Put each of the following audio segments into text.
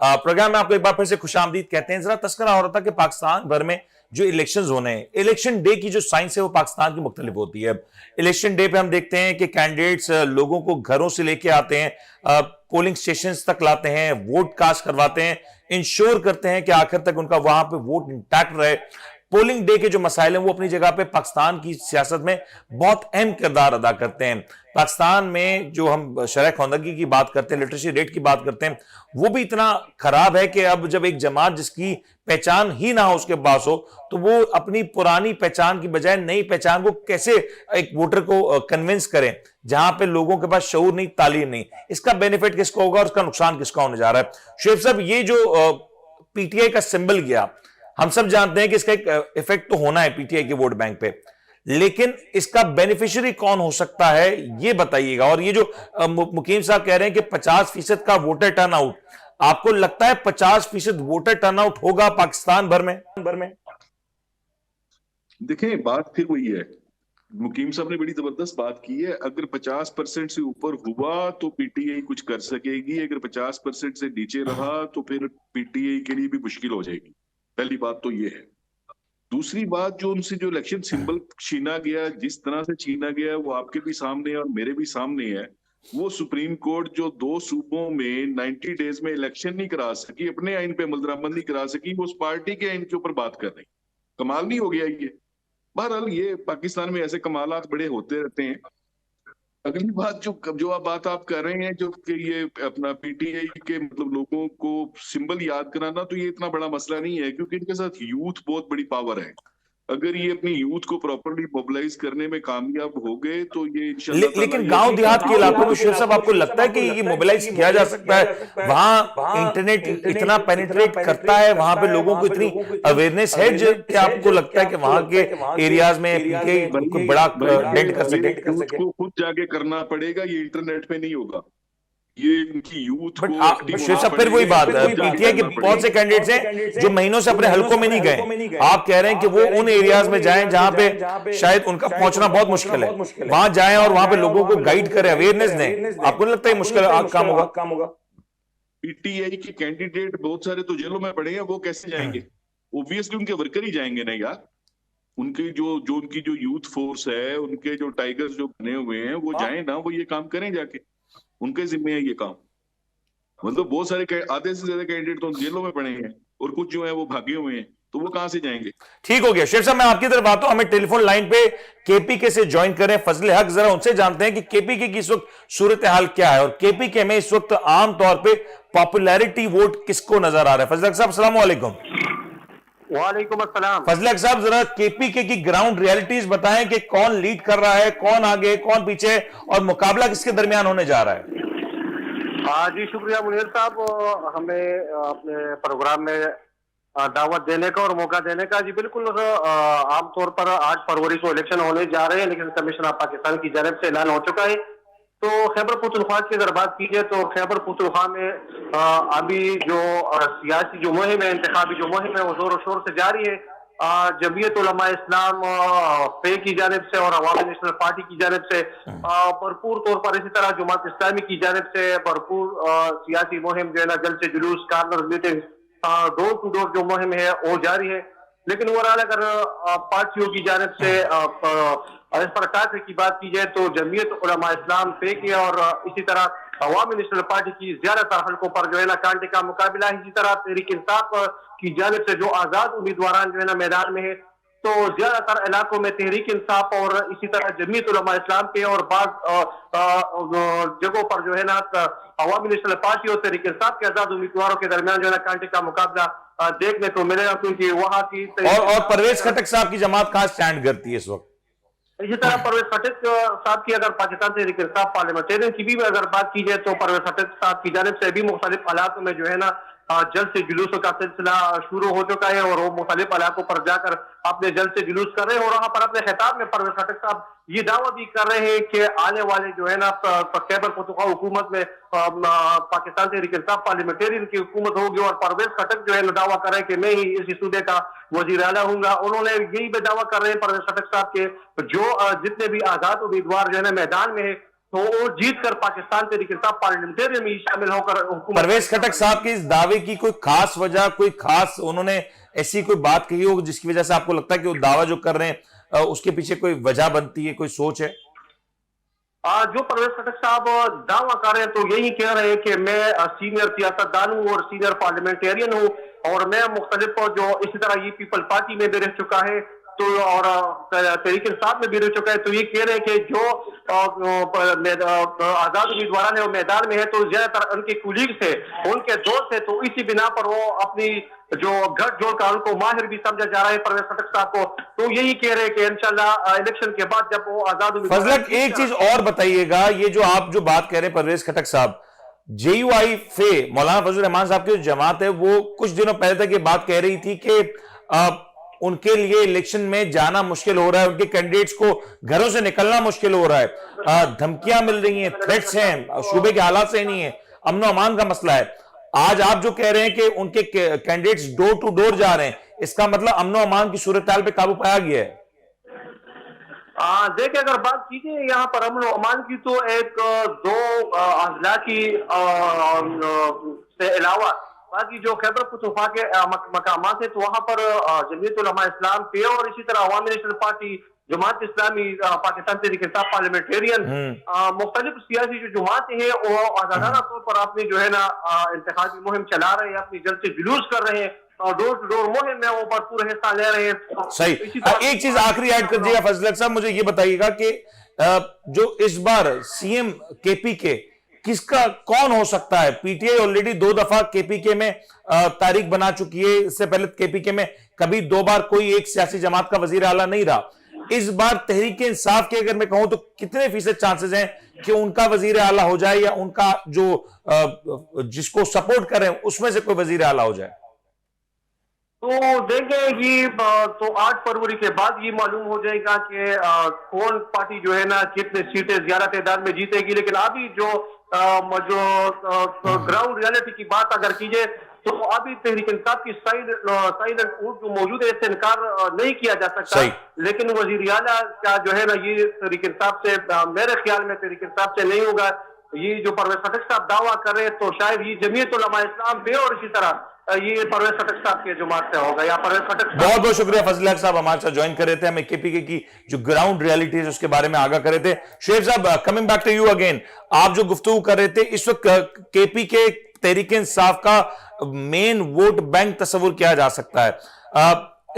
Programme में आपको एक बार फिर से खुशामदीद कहते हैं। जरा तस्करा हो रहा था कि पाकिस्तान भर में जो इलेक्शंस होने हैं, इलेक्शन डे की जो साइंस है वो पाकिस्तान की मुख्तलिफ होती है। इलेक्शन डे पे हम देखते हैं कि कैंडिडेट्स लोगों को घरों से लेके आते हैं, पोलिंग स्टेशन तक लाते हैं, वोट कास्ट करवाते हैं, इंश्योर करते हैं कि आखिर तक उनका वहां पे वोट इंटैक्ट रहे। पोलिंग डे के जो मसाइल हैं वो अपनी जगह पे पाकिस्तान की सियासत में बहुत अहम किरदार अदा करते हैं। पाकिस्तान में जो हम शरह खवानदगी की बात करते हैं, लिटरेसी रेट की बात करते हैं, वो भी इतना खराब है कि अब जब एक जमात जिसकी पहचान ही ना हो उसके पास हो, तो वो अपनी पुरानी पहचान की बजाय नई पहचान को कैसे एक वोटर को कन्विंस करें, जहां पे लोगों के पास शऊर नहीं, तालीम नहीं। इसका बेनिफिट किसको होगा और उसका नुकसान किसका होने जा रहा है? शुएब साहब, ये जो पीटीआई का सिंबल गया, हम सब जानते हैं कि इसका एक इफेक्ट तो होना है पीटीआई के वोट बैंक पे, लेकिन इसका बेनिफिशियरी कौन हो सकता है ये बताइएगा। और ये जो मुकीम साहब कह रहे हैं कि 50% का वोटर टर्नआउट, आपको लगता है 50% वोटर टर्नआउट होगा पाकिस्तान भर में? देखें, बात फिर वही है, मुकीम साहब ने बड़ी जबरदस्त बात की है। अगर 50% से ऊपर हुआ तो पीटीआई कुछ कर सकेगी, अगर 50% से नीचे रहा तो फिर पीटीआई के लिए भी मुश्किल हो जाएगी। पहली बात तो ये है। दूसरी बात, जो उनसे जो इलेक्शन सिंबल छीना गया, जिस तरह से छीना गया, वो आपके भी सामने है और मेरे भी सामने है। वो सुप्रीम कोर्ट जो 2 सूबों में 90 डेज में इलेक्शन नहीं करा सकी, अपने आइन पे अमलदरामद नहीं करा सकी, वो उस पार्टी के आइन के ऊपर बात कर रही। कमाल नहीं हो गया ये? बहरहाल ये पाकिस्तान में ऐसे कमालात बड़े होते रहते हैं। अगली बात जो बात आप कर रहे हैं, जो कि ये अपना पीटीआई के मतलब लोगों को सिंबल याद कराना, तो ये इतना बड़ा मसला नहीं है, क्योंकि इनके साथ यूथ बहुत बड़ी पावर है। अगर ये अपनी यूथ को प्रॉपर्ली मोबिलाइज करने में कामयाब हो गए तो ये इंशाल्लाह। लेकिन गांव देहात के इलाकों में शुएब साहब, आपको लगता है कि ये मोबिलाइज किया जा सकता है? वहां इंटरनेट इतना पेनिट्रेट करता है, वहां पे लोगों को इतनी अवेयरनेस है कि आपको लगता है कि वहां के एरियाज में पीटीआई बड़ा डेंट कर सके? को खुद जाके करना पड़ेगा, ये इंटरनेट पे नहीं होगा। ये इनकी यूथ को शुएब साहब, फिर वही बात है, पीटीआई के बहुत से कैंडिडेट्स हैं जो महीनों से अपने हलकों में नहीं गए। आप कह रहे हैं कि वो उन एरियाज में जाएं जहां पे शायद उनका पहुंचना बहुत मुश्किल है, वहां जाएं और वहां पे लोगों को गाइड करें, अवेयरनेस दें। आपको नहीं लगता है मुश्किल काम होगा? पीटीआई के कैंडिडेट बहुत सारे तो जेलों में पड़े हैं, वो कैसे जाएंगे? ऑब्वियसली उनके वर्कर ही जाएंगे ना यार। उनकी उनकी जो यूथ फोर्स है, उनके जो टाइगर्स जो बने हुए हैं, वो जाएं ना, वो ये काम करें जाके, उनके जिम्मे है ये काम। मतलब बहुत सारे आधे से ज्यादा कैंडिडेट तो जेलों में पड़े हैं और कुछ जो है वो भागे हुए हैं, तो वो कहां से जाएंगे? ठीक हो गया शुएब साहब, मैं आपकी तरफ आता हूं। हमें टेलीफोन लाइन पे केपीके से ज्वाइन करें फजल हक, जरा उनसे जानते हैं कि केपीके की इस वक्त सूरत हाल क्या है और केपीके में इस वक्त आम तौर पे पॉपुलैरिटी वोट किसको नजर आ रहा है। फजल हक साहब, अस्सलाम वालेकुम। वालेकुम अस्सलाम। फजल हक साहब, जरा केपीके की ग्राउंड रियलिटीज बताएं कि कौन लीड कर रहा है, कौन आगे, कौन पीछे और मुकाबला किसके दरमियान होने जा रहा है? जी शुक्रिया मुनीर साहब, हमें अपने प्रोग्राम में दावत देने का और मौका देने का। जी बिल्कुल, आमतौर पर 8 फरवरी को इलेक्शन होने जा रहे हैं, लेकिन कमीशन ऑफ पाकिस्तान की जानिब से ऐलान हो चुका है। तो खैबर पख्तूनख्वा की अगर बात की जाए तो खैबर पख्तूनख्वा में अभी जो सियासी जो मुहिम है, इंतखाबी जो मुहिम है, वो जोर शोर से जारी है। जमीयत उलमा इस्लाम पे की जानिब से और अवामी नेशनल पार्टी की जानिब से भरपूर तौर पर, इसी तरह जमात इस्लामी की जानिब से भरपूर सियासी मुहिम जो है ना, जल से जुलूस, corner meeting, door to door जो मुहिम है वो जारी है। लेकिन ओवरऑल अगर पार्टियों की जानिब से इस पर टाकरे की बात की जाए तो जमीयत उलमा इस्लाम पे की और इसी तरह अवामी नेशनल पार्टी की ज्यादातर हल्कों पर जो है ना कांटे का मुकाबला है। इसी तरह तहरीक इंसाफ की जानिब से जो आजाद उम्मीदवार जो है ना मैदान में है, तो ज्यादातर इलाकों में तहरीक इंसाफ और इसी तरह जमीयत उलमा इस्लाम पे और बाद जगहों पर जो है ना अवामी नेशनल पार्टी और तहरीक इंसाफ के आजाद उम्मीदवारों के दरमियान जो है ना कांटे का मुकाबला देखने को मिलेगा, क्योंकि वहां की और परवेज खटक साहब की जमात कहां स्टैंड करती है इस वक्त? इसी तरह परवेज खटक साहब की अगर पाकिस्तान तहरीक इंसाफ पार्लियामेंटेरियन की भी अगर बात की जाए तो परवेज खटक साहब की जानिब से भी मुख्तलिफ इलाकों में जो है ना जल्द से जुलूसों का सिलसिला शुरू हो चुका है और वो मुख्तलिफ इलाकों पर जाकर अपने जल्द से जुलूस कर रहे हैं। और वहां पर अपने खिताब में परवेज खटक साहब ये दावा भी कर रहे हैं कि आने वाले जो है ना खैबर पख्तूनख्वा हुकूमत में पाकिस्तान तहरीक इंसाफ पार्लियामेंटेरियन की हुकूमत होगी और परवेज खटक जो है ना दावा कर रहे हैं कि मैं ही इस सूबे का वजीर आला हूंगा। उन्होंने यही भी दावा कर रहे हैं परवेज खटक साहब के जो जितने भी आजाद उम्मीदवार जो है ना मैदान में है तो वो जीत कर पाकिस्तान तहरीक इंसाफ पार्लियामेंटेरियन में शामिल होकर हुकूमत। परवेज खटक साहब के इस दावे की कोई खास वजह, कोई खास उन्होंने ऐसी कोई बात कही हो जिसकी वजह से आपको लगता है कि वो दावा जो कर रहे हैं उसके पीछे कोई वजह बनती है, कोई सोच है? जो परवेज खटक साहब दावा कर रहे हैं तो यही कह रहे हैं कि मैं सीनियर सियासतदान हूँ और सीनियर पार्लियामेंटेरियन हूँ, और मैं मुख्तलिफ जो इसी तरह ये पीपल पार्टी में भी रह चुका है तो, और तहरीक इंसाफ में भी रह चुका है, तो ये कह रहे हैं कि जो आजाद उम्मीदवार है वो मैदान में है तो ज्यादातर उनके कुलीग्स है, उनके दोस्त है, तो इसी बिना पर वो अपनी जो गठजोड़ का उनको माहिर भी समझा जा रहा है परवेज खटक साहब को, तो यही कह रहे हैं कि इंशाल्लाह इलेक्शन के बाद जब वो आजाद फजलक एक चीज और बताइएगा, ये जो आप जो बात कह रहे हैं परवेज खटक साहब, JUI फे मौलाना फजल रहमान साहब की जो जमात है वो कुछ दिनों पहले तक ये बात कह रही थी कि उनके लिए इलेक्शन में जाना मुश्किल हो रहा है, उनके कैंडिडेट्स को घरों से निकलना मुश्किल हो रहा है, धमकियां मिल रही हैं, थ्रेट्स हैं, सूबे के हालात सही नहीं है, अमनो अमान का मसला है। आज आप जो कह रहे हैं कि उनके कैंडिडेट्स डोर टू डोर जा रहे हैं, इसका मतलब अमनो अमान की सूरत हाल पे काबू पाया गया है? देखिए, अगर बात कीजिए यहाँ पर अमन अमान की तो एक दो अजला की से अलावा बाकी जो खैबर पख्तूनख्वा के मकामात है तो वहां पर जमीयत उलमा इस्लाम पे और इसी तरह अवामी national party, Jamaat Islami, Pakistan Tehreek Insaf parliamentarian, मुख्तलिफ सियासी जो जमातें हैं वो आजादाना तौर पर अपनी जो है ना इंतखाबी मुहिम चला रहे हैं, अपनी जलसे जुलूस कर रहे हैं और डोर टू डोर मुहिम में वो भरपूर हिस्सा ले रहे हैं। सही। एक चीज आखिरी ऐड कर दिया फजलक साहब, मुझे ये बताइएगा कि जो इस बार CM KP के किसका कौन हो सकता है? PTI ऑलरेडी 2 दफा KPK में तारीख बना चुकी है, इससे पहले KPK में कभी 2 बार कोई एक सियासी जमात का वजीर आला नहीं रहा। इस बार तहरीक इंसाफ के अगर मैं कहूं तो कितने फीसद चांसेस हैं कि उनका वजीर आला हो जाए या उनका जो जिसको सपोर्ट करें उसमें से कोई वजीर आला हो जाए? तो देखें ये तो 8 फरवरी के बाद ये मालूम हो जाएगा कि कौन पार्टी जो है ना कितने सीटें ज्यादा तादाद में जीतेगी, लेकिन अभी जो ग्राउंड रियलिटी की बात अगर कीजिए तो अभी तहरीक इंसाफ की साइलेंट वोट जो मौजूद है इससे इनकार नहीं किया जा सकता, लेकिन वजीर आला का जो है ना ये तहरीक इंसाफ से मेरे ख्याल में तहरीक इंसाफ से नहीं होगा। ये जो परवेज खटक साहब दावा कर रहे हैं तो शायद ये जमीयत उलमा इस्लाम पे और इसी तरह ये परवेज खटक साहब के जमात से होगा या परवेज खटक। बहुत बहुत शुक्रिया फजल हक साहब हमारे साथ ज्वाइन कर रहे थे, हमें KPK की जो ग्राउंड रियलिटी है उसके बारे में आगाह कर रहे थे। शेख साहब, coming back to you again, आप जो गुफ्तगू कर रहे थे इस वक्त KPK तहरीक इंसाफ का मेन वोट बैंक तस्वुर किया जा सकता है,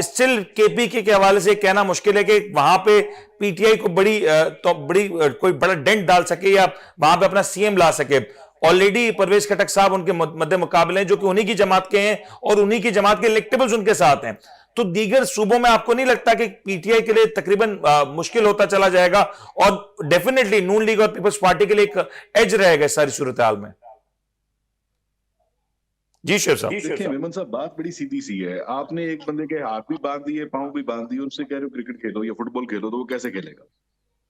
स्टिल KPK के हवाले से कहना मुश्किल है कि वहां पे PTI को बड़ी कोई बड़ा डेंट डाल सके या वहां पे अपना CM ला सके। ऑलरेडी परवेज खटक साहब उनके मध्य मुकाबले हैं जो कि उन्हीं की जमात के हैं और उन्हीं की जमात के इलेक्टेबल्स उनके साथ हैं, तो दीगर सूबों में आपको नहीं लगता कि PTI के लिए तकरीबन मुश्किल होता चला जाएगा और डेफिनेटली नून लीग और पीपल्स पार्टी के लिए एक एज रहेगा सारी सूरत हाल में? जी शेर साहब। देखिए मेमन साहब, बात बड़ी सीधी सी है। आपने एक बंदे के हाथ भी बांध दिए, पांव भी बांध दिए, उनसे कह रहे हो क्रिकेट खेलो या फुटबॉल खेलो, तो वो कैसे खेलेगा?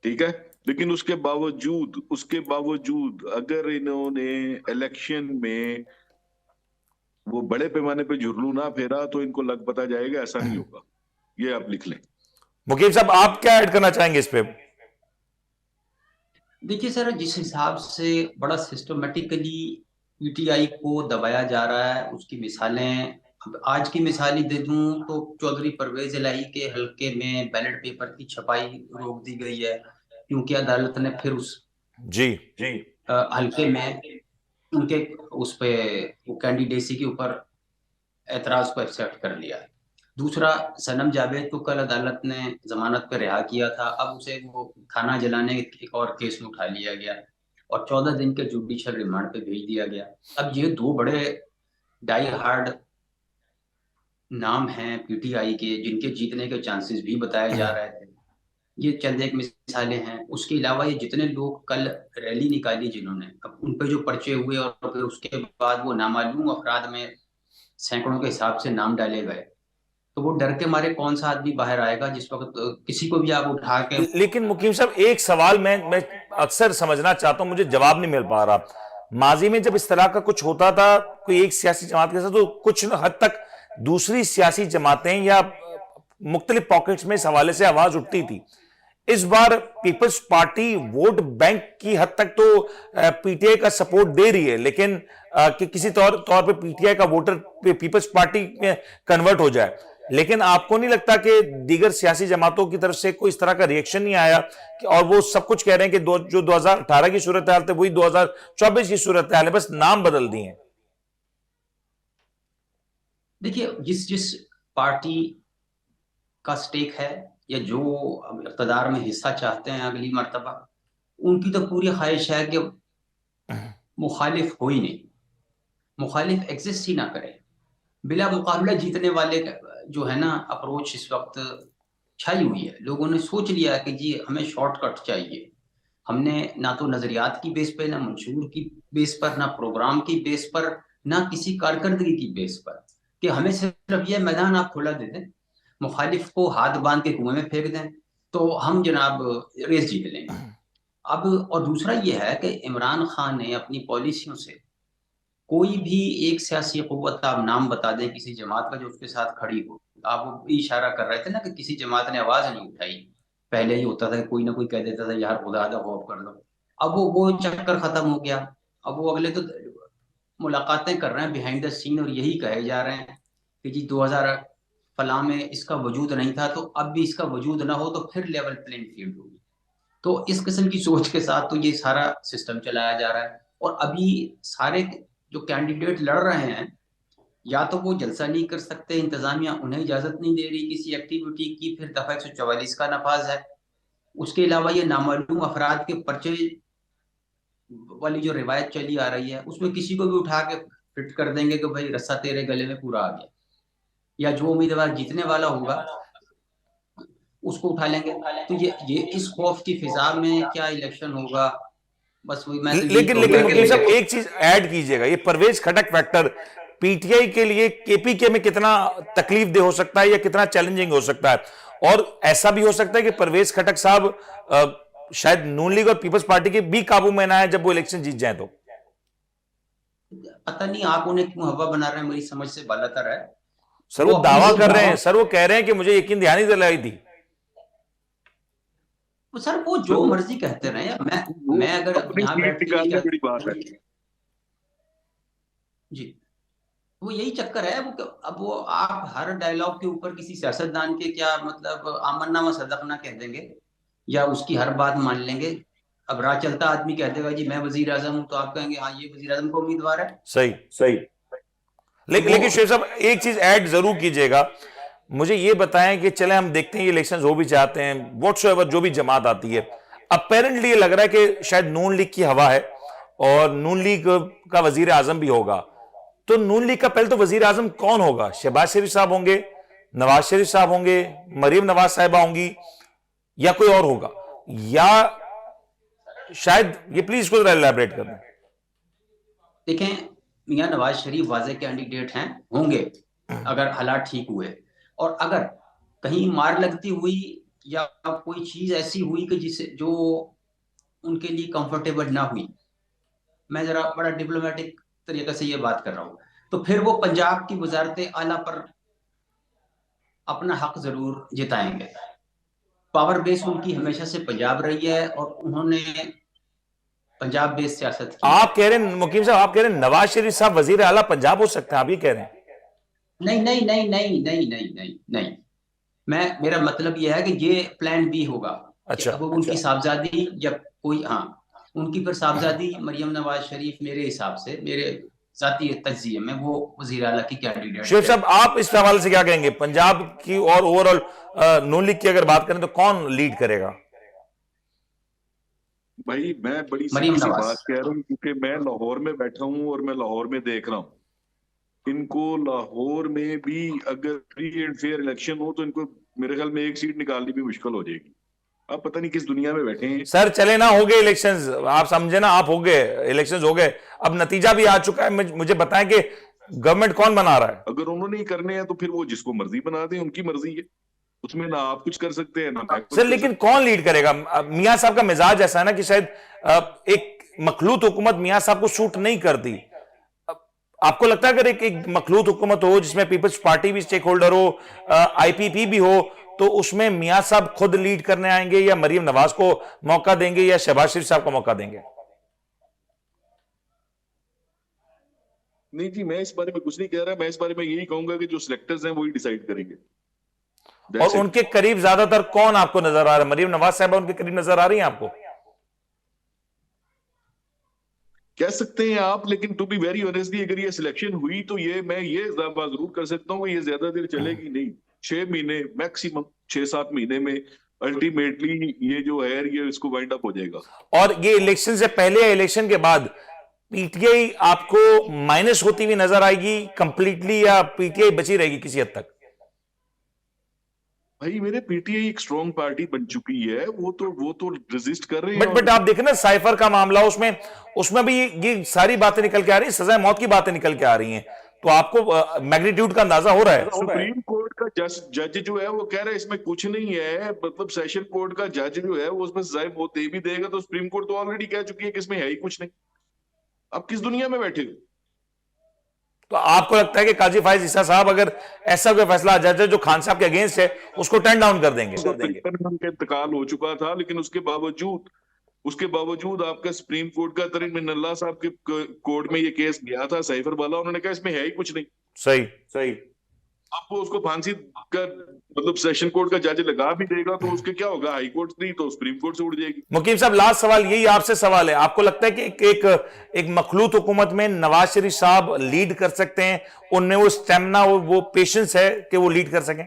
ठीक है, लेकिन उसके बावजूद अगर इन्होंने इलेक्शन में वो बड़े पैमाने पे झुर्लू ना फेरा तो इनको लग पता जाएगा, ऐसा नहीं होगा, ये आप लिख लें। मुकीम साहब, आप क्या ऐड करना चाहेंगे इस पे? देखिए सर, जिस हिसाब से बड़ा सिस्टमेटिकली PTI को दबाया जा रहा है उसकी मिसालें, आज की मिसाल ही दे दूं तो चौधरी परवेज इलाही के हल्के में बैलेट पेपर की छपाई रोक दी गई है क्योंकि अदालत ने फिर उस हल्के में उनके उस पे कैंडिडेसी के ऊपर एतराज को एक्सेप्ट कर लिया है। दूसरा, सनम जावेद को कल अदालत ने जमानत पर रिहा किया था, अब उसे वो खाना जलाने के एक और केस में उठा लिया गया और 14 दिन के जुडिशियल रिमांड पे भेज दिया गया। अब ये 2 बड़े डाई हार्ड नाम हैं PTI के जिनके जीतने के चांसेस भी बताए जा रहे थे, ये चंद एक मिसालें हैं। उसके अलावा ये जितने लोग कल रैली निकाली जिन्होंने, अब उन पे जो पर्चे हुए और फिर उसके बाद वो नामालूम अफराद में सैकड़ों के हिसाब से नाम डाले गए, तो वो डर के मारे कौन सा आदमी बाहर आएगा जिस वक्त किसी को भी आप उठा के। लेकिन मुकीम साहब, एक सवाल मैं अक्सर समझना चाहता हूं, मुझे जवाब नहीं मिल पा रहा। माजी में जब इस तरह का कुछ होता था कोई एक सियासी जमात के साथ, तो कुछ हद तक दूसरी सियासी जमातें या मुख्तलिफ पॉकेट्स में इस हवाले से आवाज उठती थी। इस बार पीपल्स पार्टी वोट बैंक की हद तक तो पीटीआई का सपोर्ट दे रही है, लेकिन कि किसी तौर पे पीटीआई का वोटर पीपल्स पार्टी में कन्वर्ट हो जाए। लेकिन आपको नहीं लगता कि दीगर सियासी जमातों की तरफ से कोई इस तरह का रिएक्शन नहीं आया और वो सब कुछ कह रहे हैं कि जो 2018 की सूरत हाल थी वही 2024 की सूरत हाल है, बस नाम बदल दिए हैं? देखिए, जिस जिस पार्टी का स्टेक है या जो अब इक़्तिदार में हिस्सा चाहते हैं अगली मर्तबा, उनकी तो पूरी ख्वाहिश है कि मुखालिफ हो ही नहीं, मुखालिफ एग्जिस्ट ही ना करे, बिला मुकाबला जीतने वाले जो है ना अप्रोच इस वक्त छाई हुई है। लोगों ने सोच लिया कि जी हमें शॉर्टकट चाहिए। हमने ना तो नजरियात की बेस पे, ना मंशूर की बेस पर, ना प्रोग्राम की बेस पर, ना किसी कारकर्दगी की बेस पर, कि हमें सिर्फ ये मैदान आप खुला दे दें, मुखालिफ को हाथ बांध के कुएं में फेंक दें तो हम जनाब रेस जीत लेंगे। अब और दूसरा ये है कि इमरान खान ने अपनी पॉलिसियों से कोई भी एक सियासी कुव्वत आप नाम बता दें किसी जमात का जो उसके साथ खड़ी हो। आप वो इशारा कर रहे थे ना कि किसी जमात ने आवाज नहीं उठाई। पहले ही होता था कि कोई ना कोई कह देता था यार खुदा दा खौफ कर लो। अब वो चक्कर खत्म हो गया। अब वो अगले तो मुलाकातें कर रहे हैं बिहाइंड द सीन और यही कहे जा रहे हैं कि जी 2000 फला में इसका वजूद नहीं था तो अब भी इसका वजूद ना हो तो फिर लेवल प्लेइंग फील्ड होगी। तो इस किस्म की सोच के साथ तो ये सारा सिस्टम चलाया जा रहा है। और अभी सारे जो कैंडिडेट लड़ रहे हैं या तो वो जलसा नहीं कर सकते, इंतजामिया उन्हें इजाजत नहीं दे रही किसी एक्टिविटी की, फिर दफा 144 का नफाज है। उसके अलावा ये नामालूम अफराद के पर्चे वाली जो रिवायत चली आ रही है उसमें किसी को भी उठा के फिट कर देंगे कि भाई रस्सा तेरे गले में पूरा आ गया, या जो उम्मीदवार जीतने वाला होगा उसको उठा लेंगे। तो ये इस खौफ की फिजा में क्या इलेक्शन होगा, बस वही मैं तो लेकिन वकील साहब एक चीज ऐड कीजिएगा, ये परवेज खटक फैक्टर पीटीआई के लिए केपीके में कितना तकलीफ दे हो सकता है या कितना चैलेंजिंग हो सकता है? और ऐसा भी हो सकता है कि परवेज खटक साहब शायद नून लीग और पीपल्स पार्टी के भी काबू में ना है जब वो इलेक्शन जीत जाए। तो पता नहीं आप उन्हें क्यों हवा बना रहे हैं, मेरी समझ से बालातर है। सर वो दावा कर रहे हैं, सर वो कह रहे हैं कि मुझे यकीन दहानी दिलाई थी। सर वो जो मर्जी कहते रहे यार, मैं अगर यहाँ बैठ के बड़ी बात है जी, वो यही चक्कर है। वो अब वो आप हर डायलॉग के ऊपर किसी सियासतदान के क्या मतलब आमन्ना व सदकना कह देंगे या उसकी हर बात मान लेंगे। अब राह चलता आदमी कह देगा जी मैं वजीर आजम हूं तो आप कहेंगे हाँ ये वजीर आजम का उम्मीदवार है। सही सही। लेकिन शेख साहब एक चीज ऐड जरूर कीजिएगा, मुझे ये बताएं कि चले हम देखते हैं ये इलेक्शंस हो भी चाहते हैं, व्हाटसोएवर जो भी जमात आती है, अपेरेंटली ये लग रहा है कि शायद नून लीग की हवा है और नून लीग का वजीर आजम भी होगा। तो नून लीग का पहले तो वजीर आजम कौन होगा? शहबाज शरीफ साहब होंगे, नवाज शरीफ साहब होंगे, मरियम नवाज साहिबा होंगी, या कोई और होगा, या शायद ये प्लीज इसको एलैबोरेट कर दें। देखें, मियां नवाज शरीफ वाज़े कैंडिडेट हैं, होंगे अगर हालात ठीक हुए, और अगर कहीं मार लगती हुई या कोई चीज ऐसी हुई कि जिसे जो उनके लिए कंफर्टेबल ना हुई, मैं जरा बड़ा डिप्लोमेटिक तरीके से ये बात कर रहा हूं, तो फिर वो पंजाब की वजारत आला पर अपना हक जरूर जिताएंगे। पावर बेस उनकी हमेशा से पंजाब रही है और उन्होंने पंजाब बेस सियासत की। आप कह रहे हैं मुकीम साहब, आप कह रहे हैं नवाज शरीफ साहब वजीर आला पंजाब हो सकते हैं, आप ये कह रहे हैं? नहीं नहीं नहीं नहीं नहीं नहीं नहीं नहीं, मेरा मतलब यह है कि ये प्लान बी होगा। अच्छा, अब उनकी साहबजादी या कोई, हाँ उनकी फिर साहबजादी मरियम नवाज शरीफ मेरे हिसाब से, मेरे जाती तज्जिए में वो वजीर आला की कैंडिडेट। शेख साहब आप इस हवाले से क्या कहेंगे? पंजाब की और ओवरऑल नून लीग की अगर बात करें तो कौन लीड करेगा? भाई मैं बड़ी सीधी सी बात कह रहा हूँ क्योंकि मैं लाहौर में बैठा हूँ और मैं लाहौर में देख रहा हूँ, इनको लाहौर में भी अगर फ्री एंड फेयर इलेक्शन हो तो इनको मेरे ख्याल में एक सीट निकालनी भी मुश्किल हो जाएगी। आप पता नहीं किस दुनिया में बैठे हैं सर। चले ना, हो गए इलेक्शंस, आप समझे ना, आप हो गए इलेक्शंस हो गए, अब नतीजा भी आ चुका है। मुझे बताएं कि गवर्नमेंट कौन बना रहा है? अगर उन्होंने ही करने हैं तो फिर वो जिसको मर्जी बना दें, उनकी मर्जी है, उसमें ना आप कुछ कर सकते हैं ना मैं कुछ सर। लेकिन कौन लीड करेगा? मियां साहब का मिजाज ऐसा है ना कि शायद एक मखलूत हुकूमत मियां साहब को सूट नहीं करती। आपको लगता है अगर एक मखलूत हुकूमत हो जिसमें पीपल्स पार्टी भी स्टेक होल्डर हो, आईपीपी भी हो, तो उसमें मियां साहब खुद लीड करने आएंगे या मरीम नवाज को मौका देंगे या शहबाज शरीफ साहब को मौका देंगे? नहीं जी, मैं इस बारे में कुछ नहीं कह रहा, मैं इस बारे में यही कहूंगा कि जो सिलेक्टर्स हैं वही डिसाइड करेंगे। और That's it. उनके करीब ज्यादातर कौन आपको नजर आ रहा है? मरीम नवाज साहब उनके करीब नजर आ रही हैं आपको? कह सकते हैं आप, लेकिन टू बी वेरी ऑनेस्टली अगर ये सिलेक्शन हुई तो ये मैं ये दावा जरूर कर सकता हूँ कि ये ज्यादा देर चलेगी नहीं। 6 महीने मैक्सिमम, 6-7 महीने में अल्टीमेटली ये जो है ये इसको वाइंड अप हो जाएगा। और ये इलेक्शन से पहले या इलेक्शन के बाद पीटीआई आपको माइनस होती हुई नजर आएगी कंप्लीटली, या पीटीआई बची रहेगी किसी हद तक? भाई मेरे पीटीआई एक स्ट्रॉन्ग पार्टी बन चुकी है, वो तो रेजिस्ट कर रहे हैं। बट आप देखें ना साइफर का मामला, उसमें भी ये सारी बातें निकल के आ रही है, सजा मौत की बातें निकल के आ रही हैं, तो आपको मैग्नीट्यूड का अंदाजा हो रहा है? सुप्रीम कोर्ट का जज जो है वो कह रहा है इसमें कुछ नहीं है, मतलब सेशन कोर्ट का जज जो है वो उसमें सजा मौत दे भी देगा, तो सुप्रीम कोर्ट तो ऑलरेडी कह चुकी है कि इसमें है ही कुछ नहीं। अब किस दुनिया में बैठे हो? तो आपको लगता है कि काजी फाइज ईसा साहब अगर ऐसा कोई फैसला आ जाए जो खान साहब के अगेंस्ट है उसको टर्न डाउन कर देंगे? उनका इंतकाल हो चुका था, लेकिन उसके बावजूद आपका सुप्रीम कोर्ट का तरीन मिन्नल्लाह साहब के कोर्ट में ये केस गया था साइफर वाला, उन्होंने कहा इसमें है ही कुछ नहीं। सही। अब वो उसको फांसी का मतलब सेशन कोर्ट का जज लगा भी देगा तो उसके क्या होगा, हाई कोर्ट नहीं तो सुप्रीम कोर्ट से उड़ जाएगी। मुकीम साहब, लास्ट सवाल यही आपसे सवाल है, आपको लगता है कि एक मखलूत हुकूमत में नवाज शरीफ साहब लीड कर सकते हैं? उनमें वो स्टेमिना, वो पेशेंस है कि वो लीड कर सकें?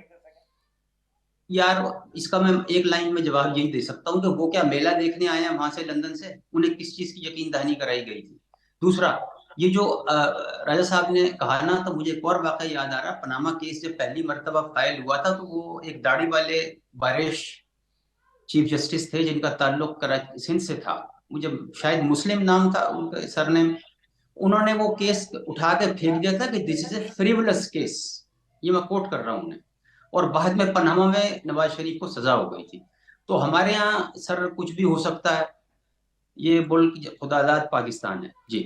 यार इसका मैं एक लाइन में जवाब यही दे सकता हूँ कि वो क्या मेला देखने आए हैं वहां से लंदन से? उन्हें किस चीज की यकीन दहानी कराई गई थी? दूसरा, ये जो राजा साहब ने कहा ना, तो मुझे एक और वाकया याद आ रहा। पनामा केस जब पहली मर्तबा फाइल हुआ था तो वो एक दाढ़ी वाले बारिश चीफ जस्टिस थे जिनका ताल्लुक कराची सिंध से था, मुझे शायद मुस्लिम नाम था उनका सरनेम। उन्होंने वो केस उठा के फेंक दिया था कि this is a frivolous case, ये मैं कोट कर रहा हूँ उन्हें, और बाद में पनामा में नवाज शरीफ को सजा हो गई थी। तो हमारे यहाँ सर कुछ भी हो सकता है, ये मुल्क खुदादाद पाकिस्तान है जी।